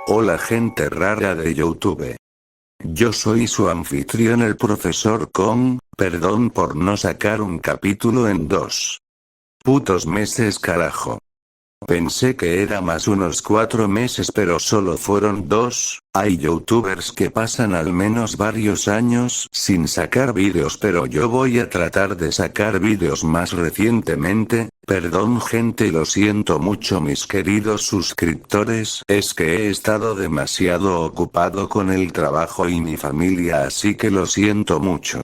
Hola gente rara de YouTube. Yo soy su anfitrión el profesor Kong, perdón por no sacar un capítulo en 2 putos meses carajo. Pensé que era más unos 4 meses pero solo fueron 2, hay youtubers que pasan al menos varios años sin sacar vídeos pero yo voy a tratar de sacar vídeos más recientemente, perdón gente lo siento mucho mis queridos suscriptores es que he estado demasiado ocupado con el trabajo y mi familia así que lo siento mucho.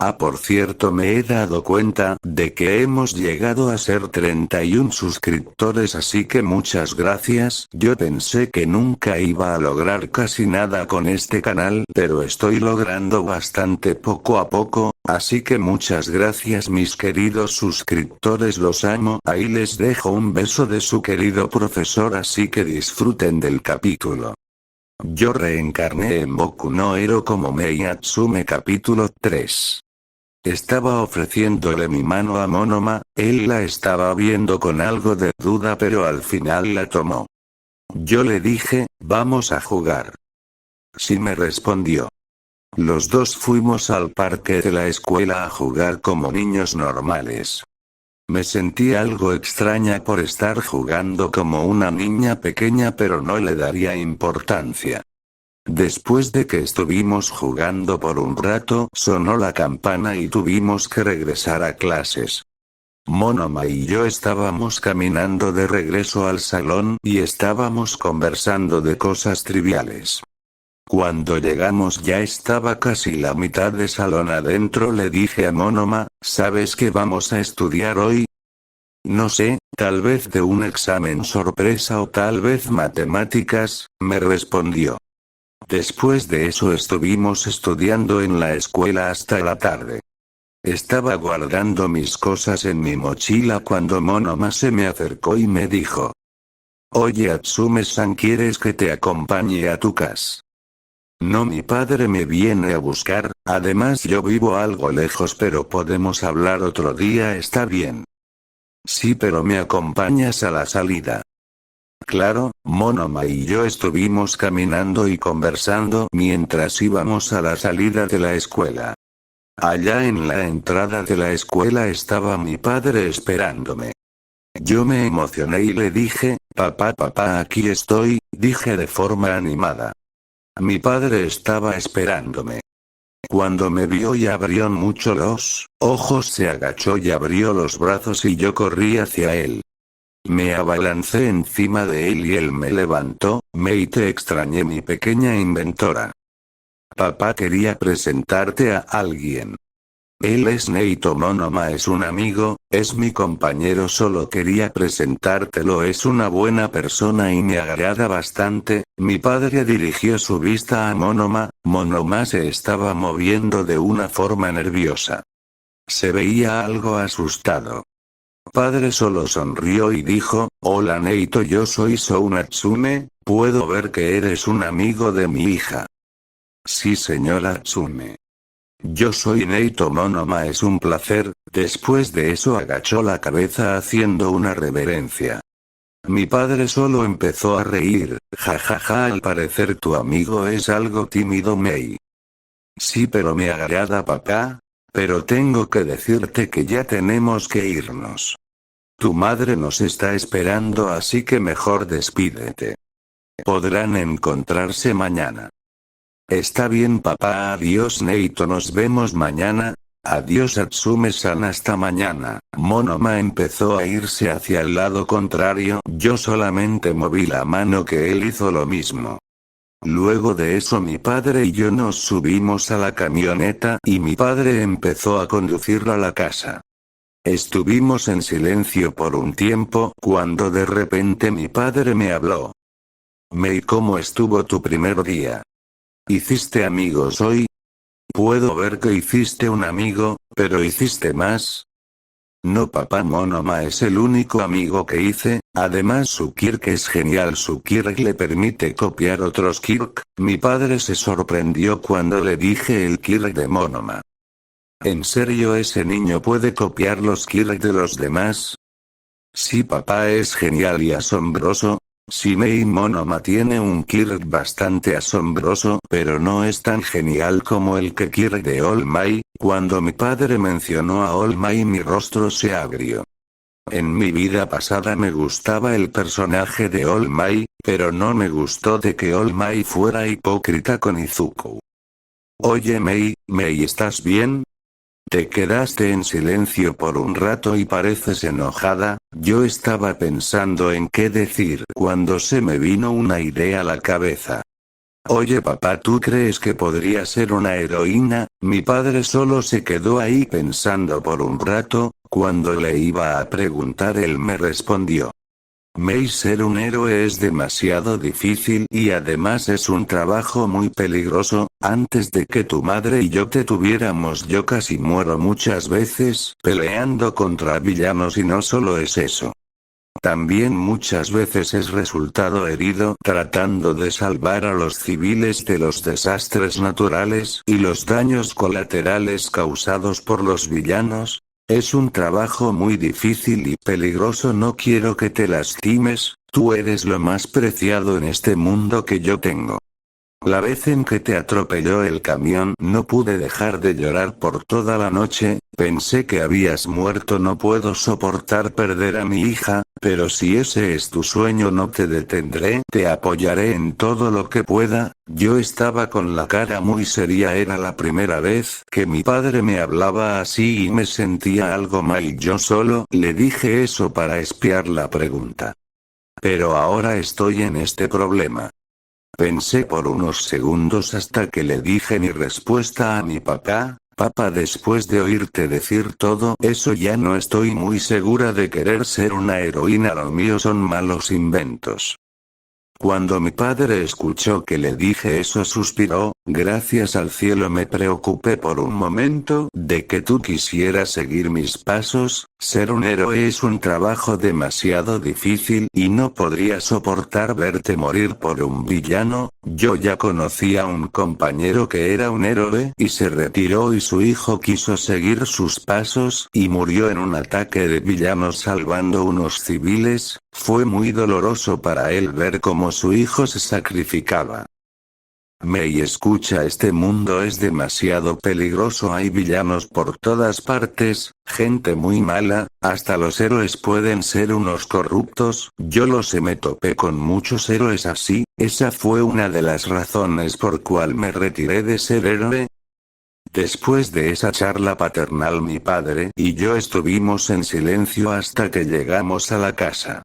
Ah, por cierto me he dado cuenta de que hemos llegado a ser 31 suscriptores así que muchas gracias. Yo pensé que nunca iba a lograr casi nada con este canal, pero estoy logrando bastante poco a poco, así que muchas gracias mis queridos suscriptores los amo. Ahí les dejo un beso de su querido profesor así que disfruten del capítulo. Yo reencarné en Boku no Hero como Mei Natsume capítulo 3. Estaba ofreciéndole mi mano a Monoma, él la estaba viendo con algo de duda pero al final la tomó. Yo le dije, vamos a jugar. Sí me respondió. Los dos fuimos al parque de la escuela a jugar como niños normales. Me sentí algo extraña por estar jugando como una niña pequeña pero no le daría importancia. Después de que estuvimos jugando por un rato, sonó la campana y tuvimos que regresar a clases. Monoma y yo estábamos caminando de regreso al salón y estábamos conversando de cosas triviales. Cuando llegamos ya estaba casi la mitad de salón adentro. Le dije a Monoma, ¿sabes qué vamos a estudiar hoy? No sé, tal vez de un examen sorpresa o tal vez matemáticas, me respondió. Después de eso estuvimos estudiando en la escuela hasta la tarde. Estaba guardando mis cosas en mi mochila cuando Monoma se me acercó y me dijo. Oye Atsume-san, ¿quieres que te acompañe a tu casa? No, mi padre me viene a buscar, además yo vivo algo lejos pero podemos hablar otro día, ¿está bien? Sí, pero me acompañas a la salida. Claro, Monoma y yo estuvimos caminando y conversando mientras íbamos a la salida de la escuela. Allá en la entrada de la escuela estaba mi padre esperándome. Yo me emocioné y le dije, papá, aquí estoy, dije de forma animada. Mi padre estaba esperándome. Cuando me vio y abrió mucho los ojos se agachó y abrió los brazos y yo corrí hacia él. Me abalancé encima de él y él me levantó. Mei, te extrañé mi pequeña inventora. Papá, quería presentarte a alguien. Él es Neito. Monoma es un amigo, es mi compañero, solo quería presentártelo, es una buena persona y me agrada bastante. Mi padre dirigió su vista a Monoma, Monoma se estaba moviendo de una forma nerviosa. Se veía algo asustado. Padre solo sonrió y dijo, hola Neito, yo soy Sou Natsume, puedo ver que eres un amigo de mi hija. Sí señora Natsume. Yo soy Neito. Monoma es un placer. Después de eso agachó la cabeza haciendo una reverencia. Mi padre solo empezó a reír, jajaja, al parecer tu amigo es algo tímido Mei. Sí, pero me agrada papá. Pero tengo que decirte que ya tenemos que irnos. Tu madre nos está esperando así que mejor despídete. Podrán encontrarse mañana. Está bien papá, adiós Neito, nos vemos mañana. Adiós Atsume-san, hasta mañana. Monoma empezó a irse hacia el lado contrario, yo solamente moví la mano que él hizo lo mismo. Luego de eso mi padre y yo nos subimos a la camioneta y mi padre empezó a conducirla a la casa. Estuvimos en silencio por un tiempo cuando de repente mi padre me habló. Mei, ¿cómo estuvo tu primer día? ¿Hiciste amigos hoy? Puedo ver que hiciste un amigo, pero ¿hiciste más? No papá, Monoma es el único amigo que hice, además su Kirk es genial, su Kirk le permite copiar otros Kirk. Mi padre se sorprendió cuando le dije el Kirk de Monoma. ¿En serio ese niño puede copiar los Kirk de los demás? Sí papá, es genial y asombroso. Sí, Mei Monoma tiene un quirk bastante asombroso, pero no es tan genial como el que quirk de All Might. Cuando mi padre mencionó a All Might mi rostro se agrió. En mi vida pasada me gustaba el personaje de All Might, pero no me gustó de que All Might fuera hipócrita con Izuku. Oye Mei, ¿estás bien? Te quedaste en silencio por un rato y pareces enojada. Yo estaba pensando en qué decir cuando se me vino una idea a la cabeza. Oye papá, ¿tú crees que podría ser una heroína? Mi padre solo se quedó ahí pensando por un rato. Cuando le iba a preguntar él me respondió. Mei, ser un héroe es demasiado difícil y además es un trabajo muy peligroso. Antes de que tu madre y yo te tuviéramos, yo casi muero muchas veces peleando contra villanos, y no solo es eso. También muchas veces es resultado herido tratando de salvar a los civiles de los desastres naturales y los daños colaterales causados por los villanos. Es un trabajo muy difícil y peligroso. No quiero que te lastimes, tú eres lo más preciado en este mundo que yo tengo. La vez en que te atropelló el camión no pude dejar de llorar por toda la noche. Pensé que habías muerto. No puedo soportar perder a mi hija, pero si ese es tu sueño no te detendré, te apoyaré en todo lo que pueda. Yo estaba con la cara muy seria, era la primera vez que mi padre me hablaba así y me sentía algo mal. Yo solo le dije eso para espiar la pregunta. Pero ahora estoy en este problema. Pensé por unos segundos hasta que le dije mi respuesta a mi papá. Papá, después de oírte decir todo eso ya no estoy muy segura de querer ser una heroína, lo mío son malos inventos. Cuando mi padre escuchó que le dije eso suspiró. Gracias al cielo, me preocupé por un momento de que tú quisieras seguir mis pasos. Ser un héroe es un trabajo demasiado difícil y no podría soportar verte morir por un villano. Yo ya conocí a un compañero que era un héroe y se retiró y su hijo quiso seguir sus pasos y murió en un ataque de villanos salvando unos civiles. Fue muy doloroso para él ver cómo su hijo se sacrificaba. Mei, escucha, este mundo es demasiado peligroso, hay villanos por todas partes, gente muy mala, hasta los héroes pueden ser unos corruptos. Yo lo sé, me topé con muchos héroes así. Esa fue una de las razones por cual me retiré de ser héroe. Después de esa charla paternal, mi padre y yo estuvimos en silencio hasta que llegamos a la casa.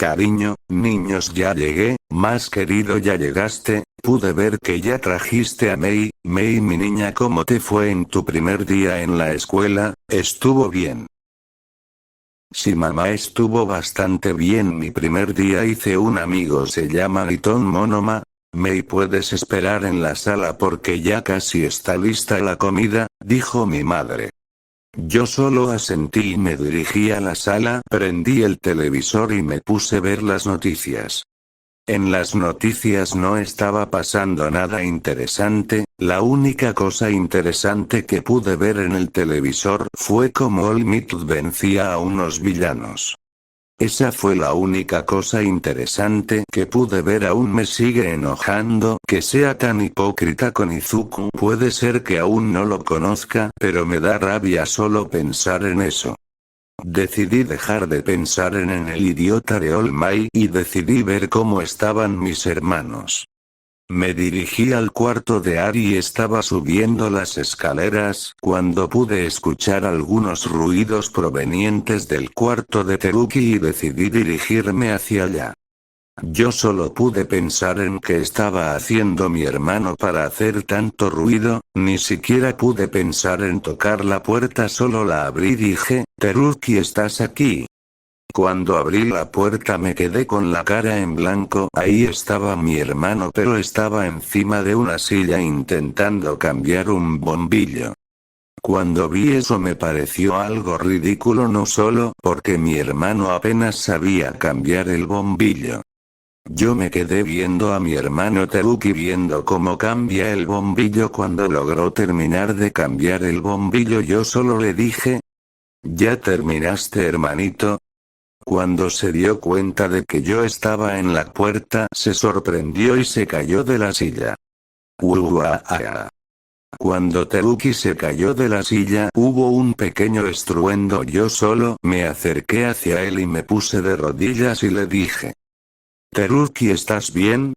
Cariño, niños, ya llegué. Más querido, ya llegaste. Pude ver que ya trajiste a Mei. Mei, mi niña, ¿cómo te fue en tu primer día en la escuela? ¿Estuvo bien? Sí mamá, estuvo bastante bien. Mi primer día hice un amigo, se llama Liton Monoma. Mei, puedes esperar en la sala porque ya casi está lista la comida, dijo mi madre. Yo solo asentí y me dirigí a la sala, prendí el televisor y me puse a ver las noticias. En las noticias no estaba pasando nada interesante. La única cosa interesante que pude ver en el televisor fue cómo All Might vencía a unos villanos. Esa fue la única cosa interesante que pude ver. Aún me sigue enojando que sea tan hipócrita con Izuku. Puede ser que aún no lo conozca, pero me da rabia solo pensar en eso. Decidí dejar de pensar en el idiota de All Might y decidí ver cómo estaban mis hermanos. Me dirigí al cuarto de Ari y estaba subiendo las escaleras cuando pude escuchar algunos ruidos provenientes del cuarto de Teruki y decidí dirigirme hacia allá. Yo solo pude pensar en qué estaba haciendo mi hermano para hacer tanto ruido. Ni siquiera pude pensar en tocar la puerta, solo la abrí y dije, Teruki, ¿estás aquí? Cuando abrí la puerta me quedé con la cara en blanco. Ahí estaba mi hermano, pero estaba encima de una silla intentando cambiar un bombillo. Cuando vi eso me pareció algo ridículo, no solo porque mi hermano apenas sabía cambiar el bombillo. Yo me quedé viendo a mi hermano Teruki viendo cómo cambia el bombillo. Cuando logró terminar de cambiar el bombillo yo solo le dije, ¿ya terminaste, hermanito? Cuando se dio cuenta de que yo estaba en la puerta, se sorprendió y se cayó de la silla. ¡Uah! Cuando Teruki se cayó de la silla, hubo un pequeño estruendo. Yo solo me acerqué hacia él y me puse de rodillas y le dije: Teruki, ¿estás bien?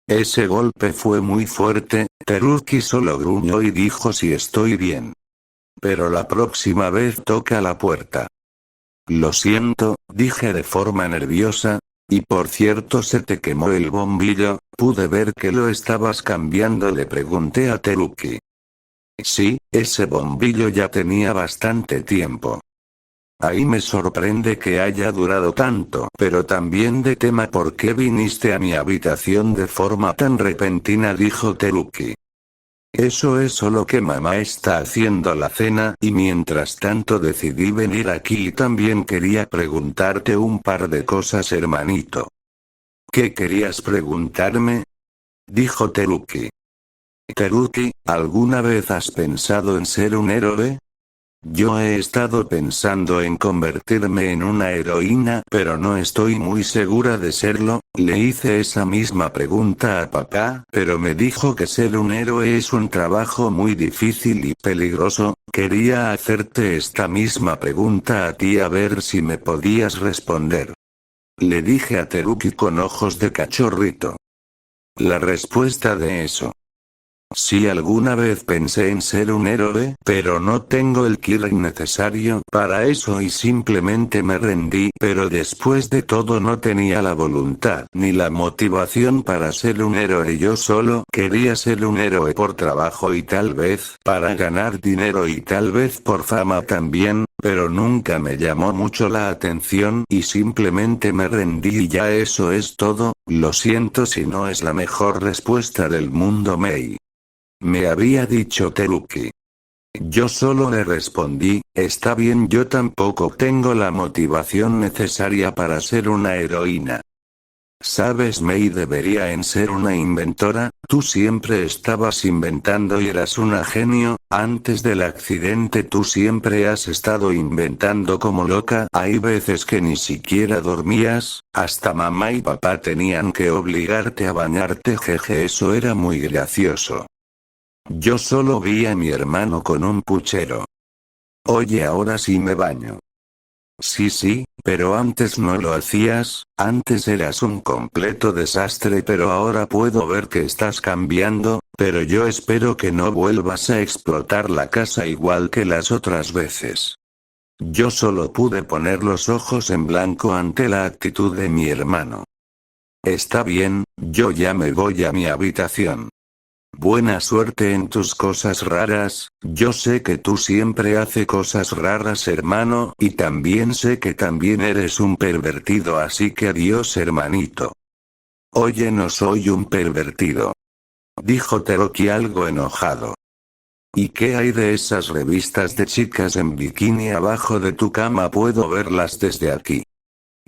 Ese golpe fue muy fuerte. Teruki solo gruñó y dijo: sí, estoy bien. Pero la próxima vez toca la puerta. Lo siento, dije de forma nerviosa. Y por cierto, se te quemó el bombillo, pude ver que lo estabas cambiando, le pregunté a Teruki. Sí, ese bombillo ya tenía bastante tiempo. Ahí me sorprende que haya durado tanto, pero también de tema por qué viniste a mi habitación de forma tan repentina, dijo Teruki. Eso es solo que mamá está haciendo la cena y mientras tanto decidí venir aquí y también quería preguntarte un par de cosas, hermanito. ¿Qué querías preguntarme? Dijo Teruki. Teruki, ¿alguna vez has pensado en ser un héroe? Yo he estado pensando en convertirme en una heroína, pero no estoy muy segura de serlo. Le hice esa misma pregunta a papá, pero me dijo que ser un héroe es un trabajo muy difícil y peligroso. Quería hacerte esta misma pregunta a ti a ver si me podías responder. Le dije a Teruki con ojos de cachorrito. La respuesta de eso. Sí, alguna vez pensé en ser un héroe, pero no tengo el killer necesario para eso y simplemente me rendí, pero después de todo no tenía la voluntad ni la motivación para ser un héroe. Yo solo quería ser un héroe por trabajo y tal vez para ganar dinero y tal vez por fama también, pero nunca me llamó mucho la atención y simplemente me rendí y ya, eso es todo. Lo siento si no es la mejor respuesta del mundo, Mei. Me había dicho Teruki. Yo solo le respondí: está bien, yo tampoco tengo la motivación necesaria para ser una heroína. Sabes, Mei debería en ser una inventora, tú siempre estabas inventando y eras una genio. Antes del accidente tú siempre has estado inventando como loca, hay veces que ni siquiera dormías, hasta mamá y papá tenían que obligarte a bañarte, jeje, eso era muy gracioso. Yo solo vi a mi hermano con un puchero. Oye, ahora sí me baño. Sí, pero antes no lo hacías, antes eras un completo desastre, pero ahora puedo ver que estás cambiando, pero yo espero que no vuelvas a explotar la casa igual que las otras veces. Yo solo pude poner los ojos en blanco ante la actitud de mi hermano. Está bien, yo ya me voy a mi habitación. Buena suerte en tus cosas raras. Yo sé que tú siempre haces cosas raras, hermano, y también sé que también eres un pervertido, así que adiós, hermanito. Oye, no soy un pervertido, dijo Teruki algo enojado. ¿Y qué hay de esas revistas de chicas en bikini abajo de tu cama? Puedo verlas desde aquí.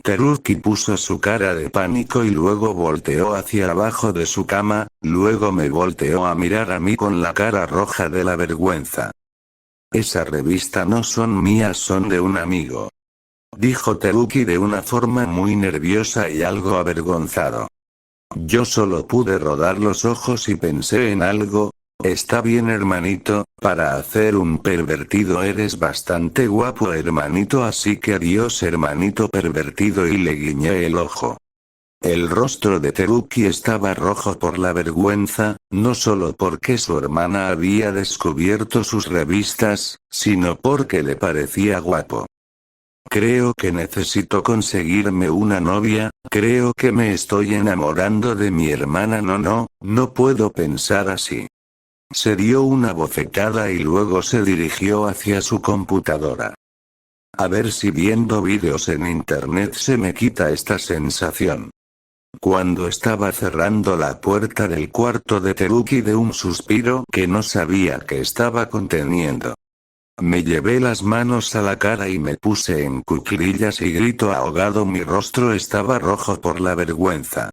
Teruki puso su cara de pánico y luego volteó hacia abajo de su cama, luego me volteó a mirar a mí con la cara roja de la vergüenza. Esa revista no son mías, son de un amigo, dijo Teruki de una forma muy nerviosa y algo avergonzado. Yo solo pude rodar los ojos y pensé en algo. Está bien, hermanito, para hacer un pervertido eres bastante guapo, hermanito, así que adiós, hermanito pervertido, y le guiñé el ojo. El rostro de Teruki estaba rojo por la vergüenza, no solo porque su hermana había descubierto sus revistas, sino porque le parecía guapo. Creo que necesito conseguirme una novia, creo que me estoy enamorando de mi hermana. No puedo pensar así. Se dio una bofetada y luego se dirigió hacia su computadora. A ver si viendo vídeos en internet se me quita esta sensación. Cuando estaba cerrando la puerta del cuarto de Teruki, de un suspiro que no sabía que estaba conteniendo. Me llevé las manos a la cara y me puse en cuclillas y grito ahogado, mi rostro estaba rojo por la vergüenza.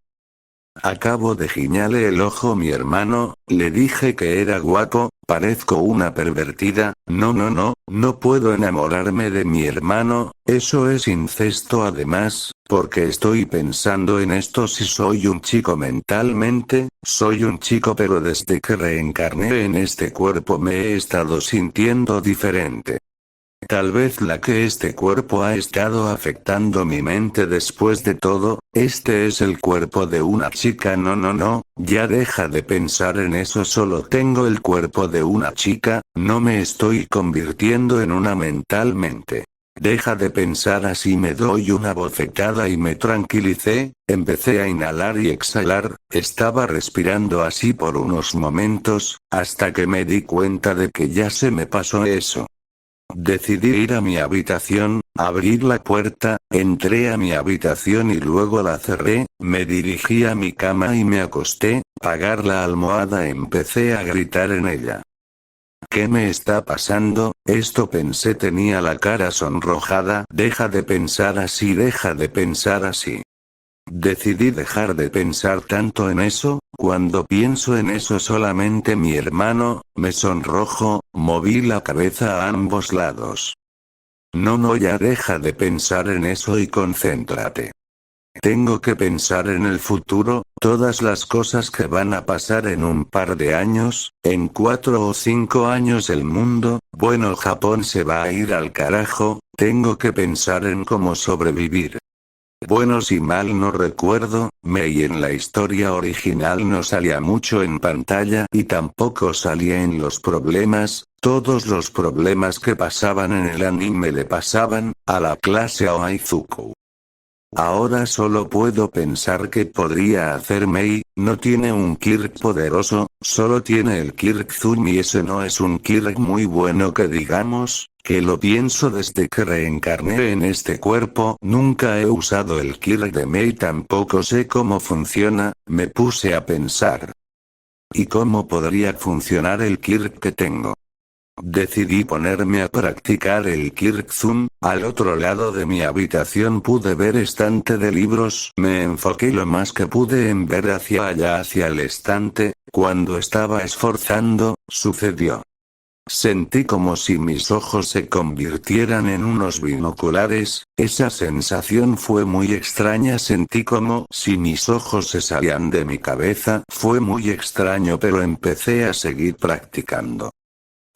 Acabo de guiñarle el ojo a mi hermano, le dije que era guapo, Parezco una pervertida. No puedo enamorarme de mi hermano, eso es incesto además, porque estoy pensando en esto si soy un chico mentalmente, soy un chico pero desde que reencarné en este cuerpo me he estado sintiendo diferente. Tal vez la que este cuerpo ha estado afectando mi mente después de todo, este es el cuerpo de una chica no, ya deja de pensar en eso solo tengo el cuerpo de una chica, no me estoy convirtiendo en una mentalmente. Deja de pensar así me doy una bofetada y me tranquilicé, empecé a inhalar y exhalar, estaba respirando así por unos momentos, hasta que me di cuenta de que ya se me pasó eso. Decidí ir a mi habitación, abrir la puerta, entré a mi habitación y luego la cerré, me dirigí a mi cama y me acosté, agarré la almohada empecé a gritar en ella. ¿Qué me está pasando? Esto pensé tenía la cara sonrojada. Deja de pensar así, deja de pensar así. Decidí dejar de pensar tanto en eso, cuando pienso en eso solamente mi hermano, me sonrojo, moví la cabeza a ambos lados. No ya deja de pensar en eso y concéntrate. Tengo que pensar en el futuro, todas las cosas que van a pasar en un par de años, en 4 o 5 años el mundo, bueno Japón se va a ir al carajo, tengo que pensar en cómo sobrevivir. Bueno si mal no recuerdo, Mei en la historia original no salía mucho en pantalla y tampoco salía en los problemas, todos los problemas que pasaban en el anime le pasaban a la clase Aizuku. Ahora solo puedo pensar qué podría hacer Mei, no tiene un Kirk poderoso, solo tiene el Kirk Zoom y ese no es un Kirk muy bueno que digamos, que lo pienso desde que reencarné en este cuerpo, nunca he usado el Kirk de Mei tampoco sé cómo funciona, me puse a pensar. ¿Y cómo podría funcionar el Kirk que tengo? Decidí ponerme a practicar el Kirk Zoom, al otro lado de mi habitación pude ver estante de libros, me enfoqué lo más que pude en ver hacia allá hacia el estante, cuando estaba esforzando, sucedió. Sentí como si mis ojos se convirtieran en unos binoculares, esa sensación fue muy extraña sentí como si mis ojos se salían de mi cabeza, fue muy extraño pero empecé a seguir practicando.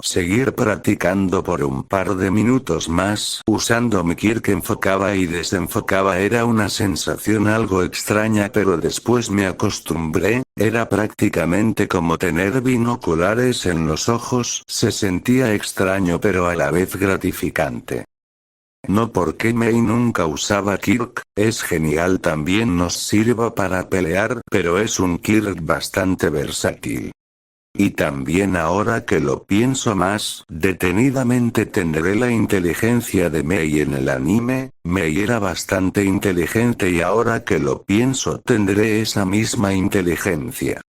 Seguir practicando por un par de minutos más, usando mi Kirk enfocaba y desenfocaba era una sensación algo extraña pero después me acostumbré, era prácticamente como tener binoculares en los ojos, se sentía extraño pero a la vez gratificante. No porque Mei nunca usaba Kirk, es genial también nos sirva para pelear, pero es un Kirk bastante versátil. Y también ahora que lo pienso más detenidamente tendré la inteligencia de Mei en el anime, Mei era bastante inteligente y ahora que lo pienso tendré esa misma inteligencia.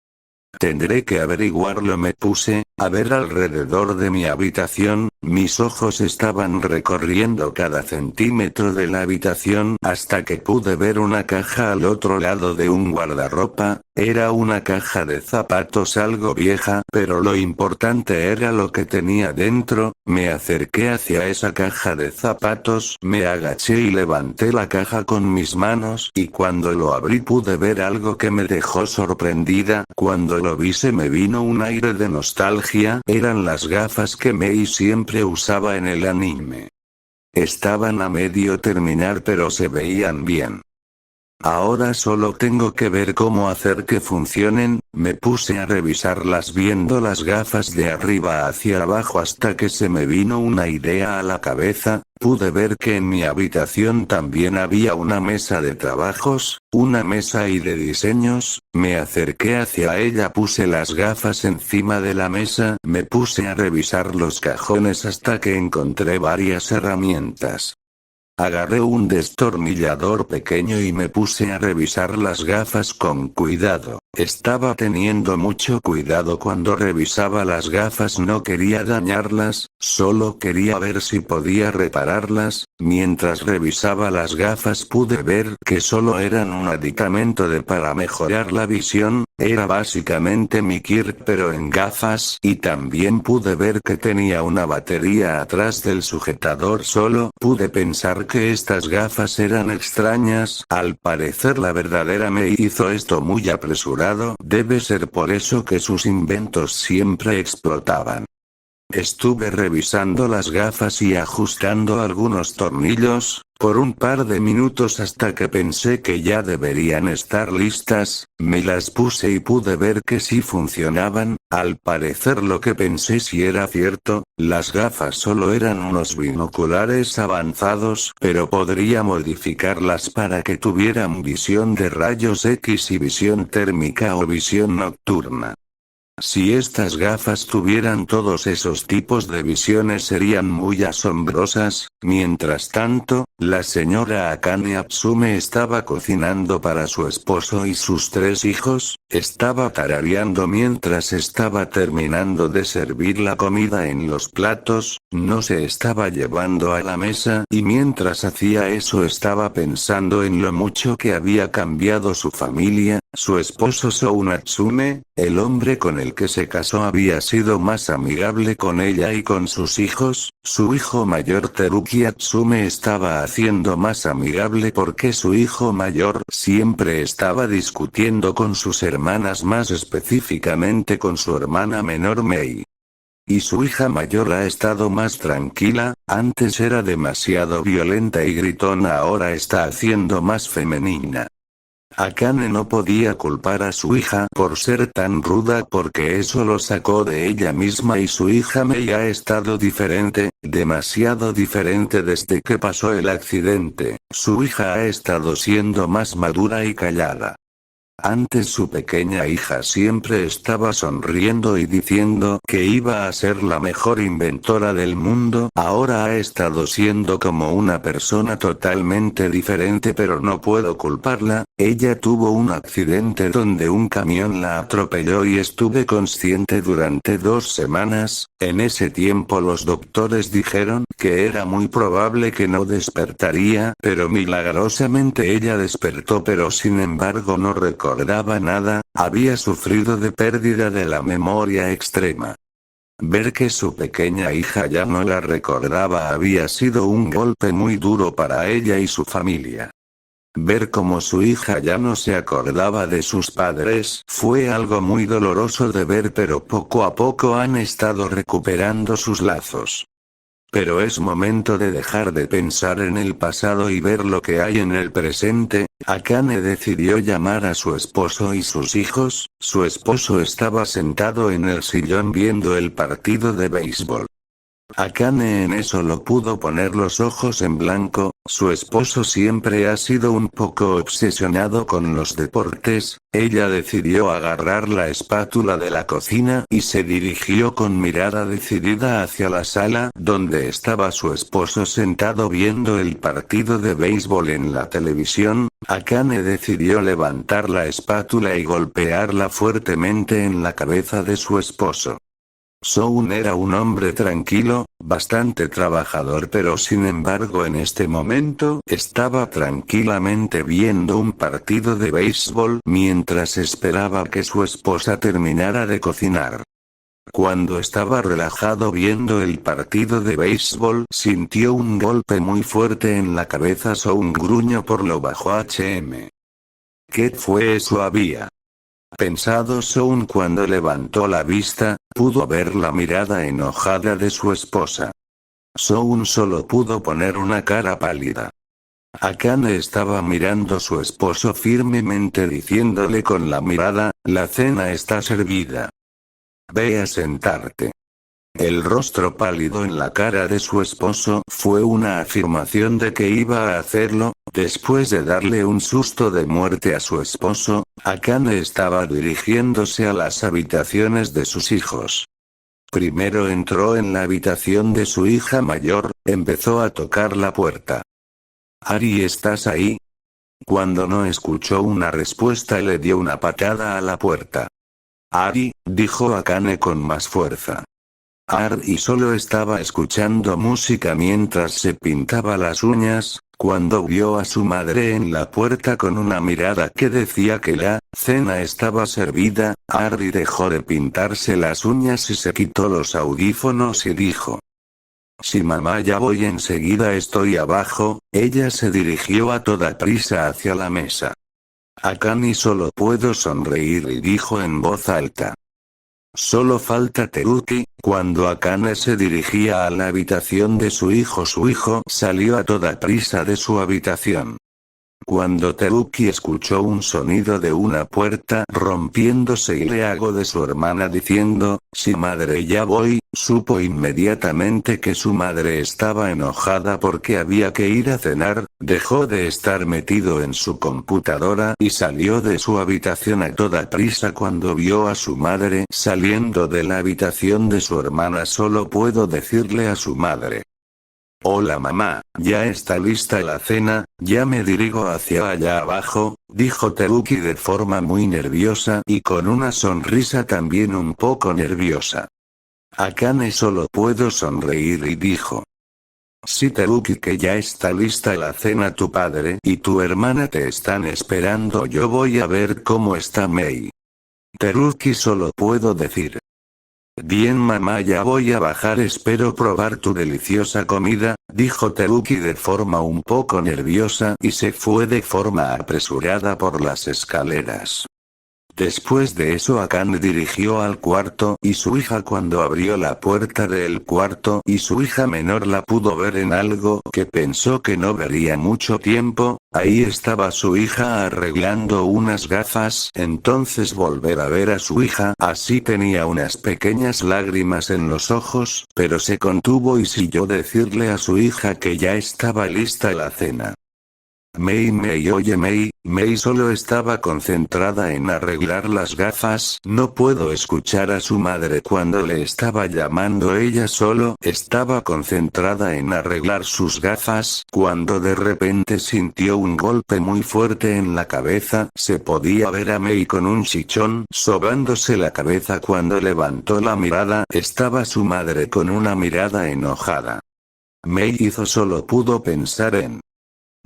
Tendré que averiguarlo me puse, a ver alrededor de mi habitación, mis ojos estaban recorriendo cada centímetro de la habitación hasta que pude ver una caja al otro lado de un guardarropa, era una caja de zapatos algo vieja, pero lo importante era lo que tenía dentro, me acerqué hacia esa caja de zapatos, me agaché y levanté la caja con mis manos y cuando lo abrí pude ver algo que me dejó sorprendida, cuando lo vi se me vino un aire de nostalgia, eran las gafas que Mei siempre usaba en el anime. Estaban a medio terminar pero se veían bien. Ahora solo tengo que ver cómo hacer que funcionen, me puse a revisarlas viendo las gafas de arriba hacia abajo hasta que se me vino una idea a la cabeza, pude ver que en mi habitación también había una mesa de trabajos, una mesa y de diseños, me acerqué hacia ella puse las gafas encima de la mesa, me puse a revisar los cajones hasta que encontré varias herramientas. Agarré un destornillador pequeño y me puse a revisar las gafas con cuidado. Estaba teniendo mucho cuidado cuando revisaba las gafas, no quería dañarlas, solo quería ver si podía repararlas. Mientras revisaba las gafas pude ver que solo eran un aditamento para mejorar la visión, era básicamente mi Kirk pero en gafas y también pude ver que tenía una batería atrás del sujetador solo. Pude pensar que estas gafas eran extrañas, al parecer la verdadera May hizo esto muy apresurado, debe ser por eso que sus inventos siempre explotaban. Estuve revisando las gafas y ajustando algunos tornillos, por un par de minutos hasta que pensé que ya deberían estar listas, me las puse y pude ver que sí funcionaban. Al parecer lo que pensé sí era cierto, las gafas solo eran unos binoculares avanzados, pero podría modificarlas para que tuvieran visión de rayos X y visión térmica o visión nocturna. Si estas gafas tuvieran todos esos tipos de visiones serían muy asombrosas. Mientras tanto, la señora Akane Atsume estaba cocinando para su esposo y sus 3 hijos, estaba tarareando mientras estaba terminando de servir la comida en los platos, no se estaba llevando a la mesa y mientras hacía eso estaba pensando en lo mucho que había cambiado su familia. Su esposo Sou Natsume, el hombre con el que se casó había sido más amigable con ella y con sus hijos, su hijo mayor Teruki Atsume estaba haciendo más amigable porque su hijo mayor siempre estaba discutiendo con sus hermanas, más específicamente con su hermana menor Mei. Y su hija mayor ha estado más tranquila, antes era demasiado violenta y gritona, ahora está haciendo más femenina. Akane no podía culpar a su hija por ser tan ruda porque eso lo sacó de ella misma y su hija Mei ha estado diferente, demasiado diferente desde que pasó el accidente. Su hija ha estado siendo más madura y callada. Antes su pequeña hija siempre estaba sonriendo y diciendo que iba a ser la mejor inventora del mundo. Ahora ha estado siendo como una persona totalmente diferente, pero no puedo culparla. Ella tuvo un accidente donde un camión la atropelló y estuve consciente durante 2 semanas. En ese tiempo los doctores dijeron que era muy probable que no despertaría, pero milagrosamente ella despertó, pero sin embargo no recordaba nada, había sufrido de pérdida de la memoria extrema. Ver que su pequeña hija ya no la recordaba había sido un golpe muy duro para ella y su familia. Ver cómo su hija ya no se acordaba de sus padres fue algo muy doloroso de ver, pero poco a poco han estado recuperando sus lazos. Pero es momento de dejar de pensar en el pasado y ver lo que hay en el presente. Akane decidió llamar a su esposo y sus hijos. Su esposo estaba sentado en el sillón viendo el partido de béisbol. Akane en eso lo pudo poner los ojos en blanco. Su esposo siempre ha sido un poco obsesionado con los deportes. Ella decidió agarrar la espátula de la cocina y se dirigió con mirada decidida hacia la sala donde estaba su esposo sentado viendo el partido de béisbol en la televisión. Akane decidió levantar la espátula y golpearla fuertemente en la cabeza de su esposo. Soun era un hombre tranquilo, bastante trabajador, pero sin embargo en este momento estaba tranquilamente viendo un partido de béisbol mientras esperaba que su esposa terminara de cocinar. Cuando estaba relajado viendo el partido de béisbol, sintió un golpe muy fuerte en la cabeza. Soun gruñó por lo bajo. ¿Qué fue eso? Había pensado Soun cuando levantó la vista, pudo ver la mirada enojada de su esposa. Soun solo pudo poner una cara pálida. Akane estaba mirando a su esposo firmemente diciéndole con la mirada, la cena está servida. Ve a sentarte. El rostro pálido en la cara de su esposo fue una afirmación de que iba a hacerlo. Después de darle un susto de muerte a su esposo, Akane estaba dirigiéndose a las habitaciones de sus hijos. Primero entró en la habitación de su hija mayor, empezó a tocar la puerta. «Ari, ¿estás ahí?» Cuando no escuchó una respuesta le dio una patada a la puerta. «Ari», dijo Akane con más fuerza. Ari solo estaba escuchando música mientras se pintaba las uñas. Cuando vio a su madre en la puerta con una mirada que decía que la cena estaba servida, Harry dejó de pintarse las uñas y se quitó los audífonos y dijo: «Sí mamá, ya voy enseguida, estoy abajo». Ella se dirigió a toda prisa hacia la mesa. Akane solo pudo sonreír y dijo en voz alta: «Solo falta Teruki». Cuando Akane se dirigía a la habitación de su hijo salió a toda prisa de su habitación. Cuando Teruki escuchó un sonido de una puerta rompiéndose y le hago de su hermana diciendo: «Sí madre, ya voy», supo inmediatamente que su madre estaba enojada porque había que ir a cenar, dejó de estar metido en su computadora y salió de su habitación a toda prisa. Cuando vio a su madre saliendo de la habitación de su hermana, solo pudo decirle a su madre: «Hola mamá, ya está lista la cena». «Ya me dirijo hacia allá abajo», dijo Teruki de forma muy nerviosa y con una sonrisa también un poco nerviosa. Akane solo pudo sonreír y dijo: «Sí Teruki, que ya está lista la cena, tu padre y tu hermana te están esperando, yo voy a ver cómo está Mei». Teruki solo pudo decir: «Bien mamá, ya voy a bajar, espero probar tu deliciosa comida», dijo Teruki de forma un poco nerviosa y se fue de forma apresurada por las escaleras. Después de eso Akane dirigió al cuarto y su hija, cuando abrió la puerta del cuarto y su hija menor la pudo ver en algo que pensó que no vería mucho tiempo, ahí estaba su hija arreglando unas gafas. Entonces volver a ver a su hija así tenía unas pequeñas lágrimas en los ojos, pero se contuvo y siguió decirle a su hija que ya estaba lista la cena. «Mei, oye Mei». Mei solo estaba concentrada en arreglar las gafas, no pudo escuchar a su madre cuando le estaba llamando, ella solo estaba concentrada en arreglar sus gafas, cuando de repente sintió un golpe muy fuerte en la cabeza. Se podía ver a Mei con un chichón sobándose la cabeza. Cuando levantó la mirada, estaba su madre con una mirada enojada. Mei solo pudo pensar en: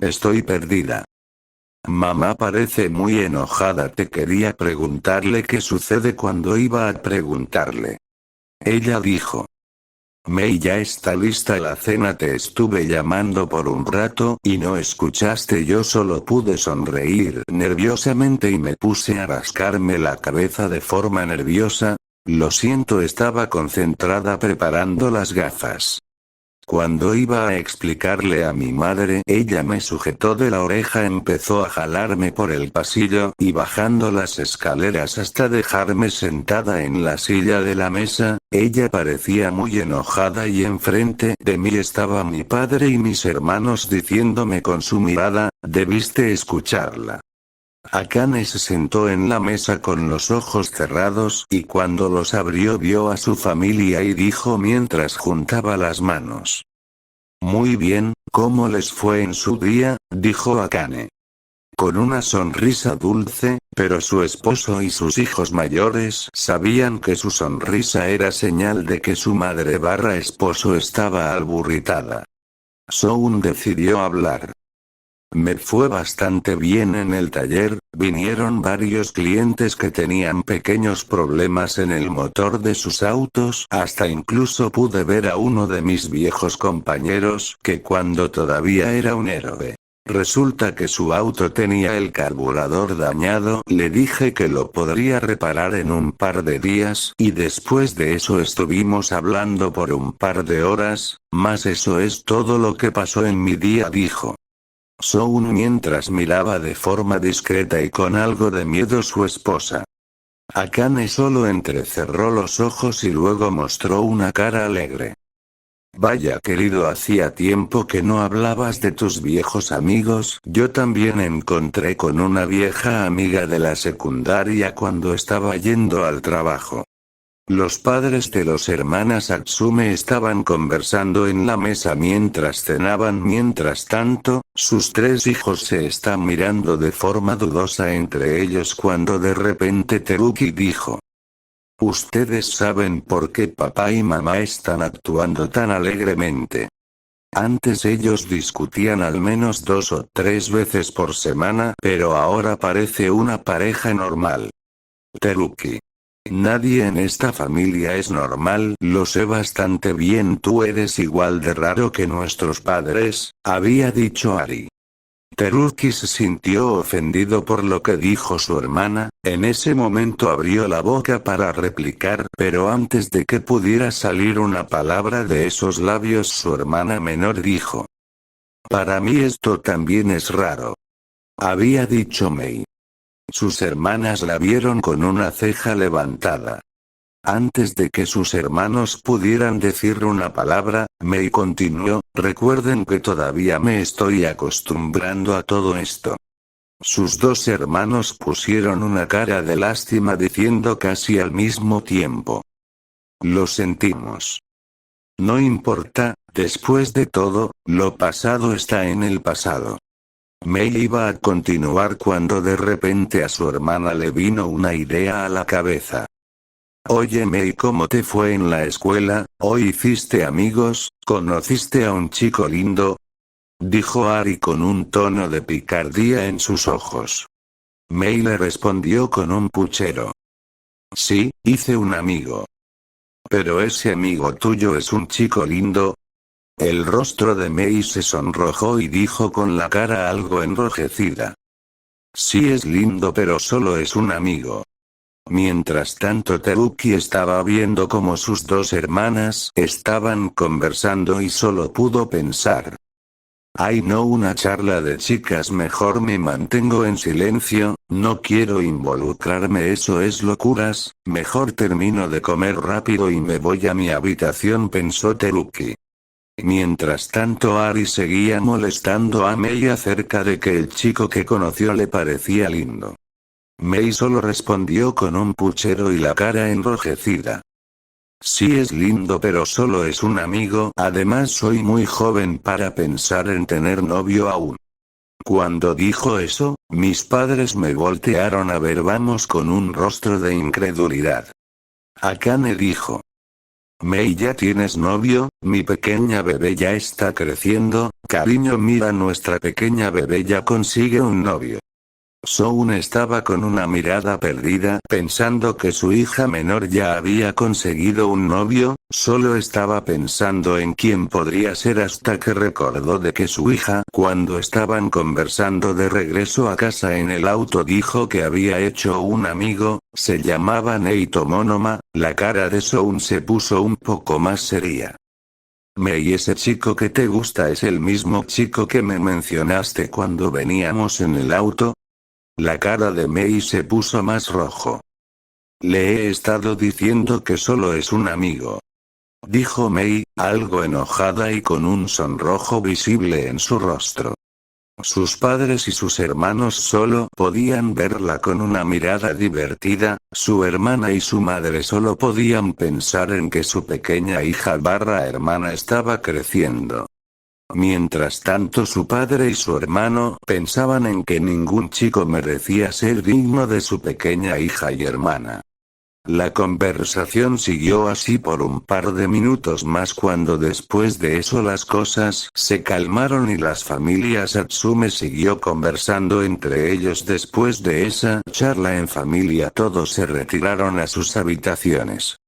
«Estoy perdida. Mamá parece muy enojada, te quería preguntarle qué sucede». Cuando iba a preguntarle, ella dijo: «Mei, ya está lista la cena, te estuve llamando por un rato y no escuchaste». Yo solo pude sonreír nerviosamente y me puse a rascarme la cabeza de forma nerviosa. Lo siento, estaba concentrada preparando las gafas. Cuando iba a explicarle a mi madre, ella me sujetó de la oreja, empezó a jalarme por el pasillo y bajando las escaleras hasta dejarme sentada en la silla de la mesa. Ella parecía muy enojada y enfrente de mí estaba mi padre y mis hermanos diciéndome con su mirada: «Debiste escucharla». Akane se sentó en la mesa con los ojos cerrados y cuando los abrió vio a su familia y dijo mientras juntaba las manos: «Muy bien, ¿cómo les fue en su día?», dijo Akane. Con una sonrisa dulce, pero su esposo y sus hijos mayores sabían que su sonrisa era señal de que su madre / esposo estaba alburritada. Soun decidió hablar. «Me fue bastante bien en el taller, vinieron varios clientes que tenían pequeños problemas en el motor de sus autos, hasta incluso pude ver a uno de mis viejos compañeros que cuando todavía era un héroe. Resulta que su auto tenía el carburador dañado, le dije que lo podría reparar en un par de días y después de eso estuvimos hablando por un par de horas, más eso es todo lo que pasó en mi día», dijo Soun mientras miraba de forma discreta y con algo de miedo su esposa. Akane solo entrecerró los ojos y luego mostró una cara alegre. «Vaya querido, hacía tiempo que no hablabas de tus viejos amigos». Yo también encontré con una vieja amiga de la secundaria cuando estaba yendo al trabajo. Los padres de los hermanas Atsume estaban conversando en la mesa mientras cenaban. Mientras tanto, sus 3 hijos se están mirando de forma dudosa entre ellos cuando de repente Teruki dijo: «¿Ustedes saben por qué papá y mamá están actuando tan alegremente?». Antes ellos discutían al menos 2 o 3 veces por semana, pero ahora parece una pareja normal. Teruki. Nadie en esta familia es normal, lo sé bastante bien, tú eres igual de raro que nuestros padres, había dicho Ari. Teruki se sintió ofendido por lo que dijo su hermana, en ese momento abrió la boca para replicar, pero antes de que pudiera salir una palabra de esos labios su hermana menor dijo. Para mí esto también es raro. Había dicho Mei. Sus hermanas la vieron con una ceja levantada. Antes de que sus hermanos pudieran decir una palabra, Mei continuó, recuerden que todavía me estoy acostumbrando a todo esto. Sus dos hermanos pusieron una cara de lástima diciendo casi al mismo tiempo. Lo sentimos. No importa, después de todo, lo pasado está en el pasado. Mei iba a continuar cuando de repente a su hermana le vino una idea a la cabeza. Oye Mei, ¿cómo te fue en la escuela? ¿Hoy hiciste amigos? ¿Conociste a un chico lindo? Dijo Ari con un tono de picardía en sus ojos. Mei le respondió con un puchero. Sí, hice un amigo. ¿Pero ese amigo tuyo es un chico lindo? El rostro de Mei se sonrojó y dijo con la cara algo enrojecida. Sí es lindo, pero solo es un amigo. Mientras tanto Teruki estaba viendo cómo sus dos hermanas estaban conversando y solo pudo pensar. Ay no, una charla de chicas, mejor me mantengo en silencio, no quiero involucrarme, eso es locuras, mejor termino de comer rápido y me voy a mi habitación, pensó Teruki. Mientras tanto Ari seguía molestando a Mei acerca de que el chico que conoció le parecía lindo. Mei solo respondió con un puchero y la cara enrojecida. Sí es lindo, pero solo es un amigo, además soy muy joven para pensar en tener novio aún. Cuando dijo eso, mis padres me voltearon a ver vamos con un rostro de incredulidad. Akane dijo. Mei, ¿ya tienes novio? Mi pequeña bebé ya está creciendo, cariño, mira, nuestra pequeña bebé ya consigue un novio. Soun estaba con una mirada perdida, pensando que su hija menor ya había conseguido un novio, solo estaba pensando en quién podría ser hasta que recordó de que su hija, cuando estaban conversando de regreso a casa en el auto, dijo que había hecho un amigo, se llamaba Neito Monoma, la cara de Soun se puso un poco más seria. Mei, ese chico que te gusta es el mismo chico que me mencionaste cuando veníamos en el auto. La cara de Mei se puso más rojo. Le he estado diciendo que solo es un amigo. Dijo Mei, algo enojada y con un sonrojo visible en su rostro. Sus padres y sus hermanos solo podían verla con una mirada divertida, su hermana y su madre solo podían pensar en que su pequeña hija barra hermana estaba creciendo. Mientras tanto su padre y su hermano pensaban en que ningún chico merecía ser digno de su pequeña hija y hermana. La conversación siguió así por un par de minutos más cuando después de eso las cosas se calmaron y las familias Atsume siguió conversando entre ellos. Después de esa charla en familia todos se retiraron a sus habitaciones.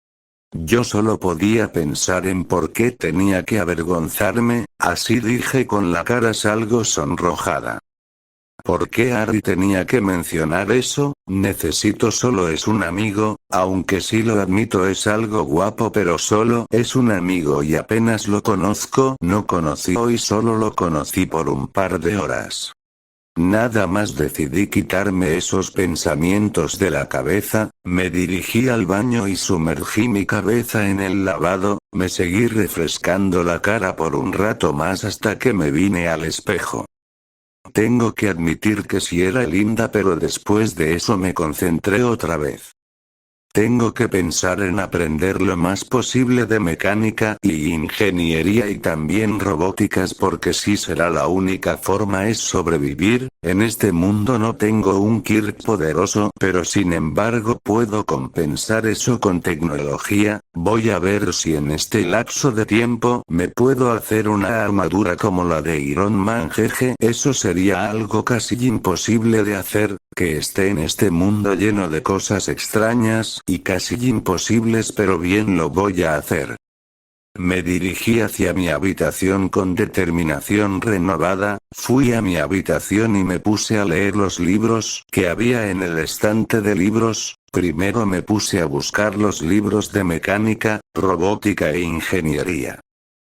Yo solo podía pensar en por qué tenía que avergonzarme, así dije con la cara algo sonrojada. ¿Por qué Ari tenía que mencionar eso? Necesito solo es un amigo, aunque sí lo admito es algo guapo, pero solo es un amigo y apenas lo conozco, no conocí hoy, solo lo conocí por un par de horas. Nada más decidí quitarme esos pensamientos de la cabeza, me dirigí al baño y sumergí mi cabeza en el lavado, me seguí refrescando la cara por un rato más hasta que me vine al espejo. Tengo que admitir que sí era linda, pero después de eso me concentré otra vez. Tengo que pensar en aprender lo más posible de mecánica y ingeniería y también robóticas, porque si será la única forma es sobrevivir. En este mundo no tengo un Kirk poderoso, pero sin embargo puedo compensar eso con tecnología, Voy a ver si en este lapso de tiempo me puedo hacer una armadura como la de Iron Man, jeje. Eso sería algo casi imposible de hacer, que esté en este mundo lleno de cosas extrañas y casi imposibles, pero bien, lo voy a hacer. Me dirigí hacia mi habitación con determinación renovada, fui a mi habitación y me puse a leer los libros que había en el estante de libros. Primero me puse a buscar los libros de mecánica, robótica e ingeniería.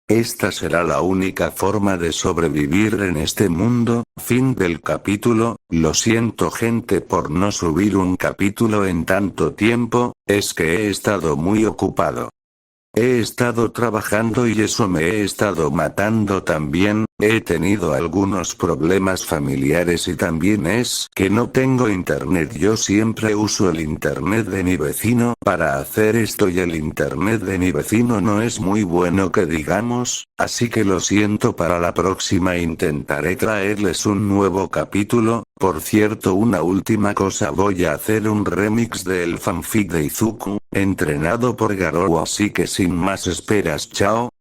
Esta será la única forma de sobrevivir en este mundo. Fin del capítulo. Lo siento, gente, por no subir un capítulo en tanto tiempo, es que he estado muy ocupado. He estado trabajando y eso me he estado matando también. He tenido algunos problemas familiares y también es que no tengo internet. Yo siempre uso el internet de mi vecino para hacer esto y el internet de mi vecino no es muy bueno que digamos, así que lo siento. Para la próxima intentaré traerles un nuevo capítulo. Por cierto, una última cosa, voy a hacer un remix del fanfic de Izuku, entrenado por Garou, así que sin más esperas, chao.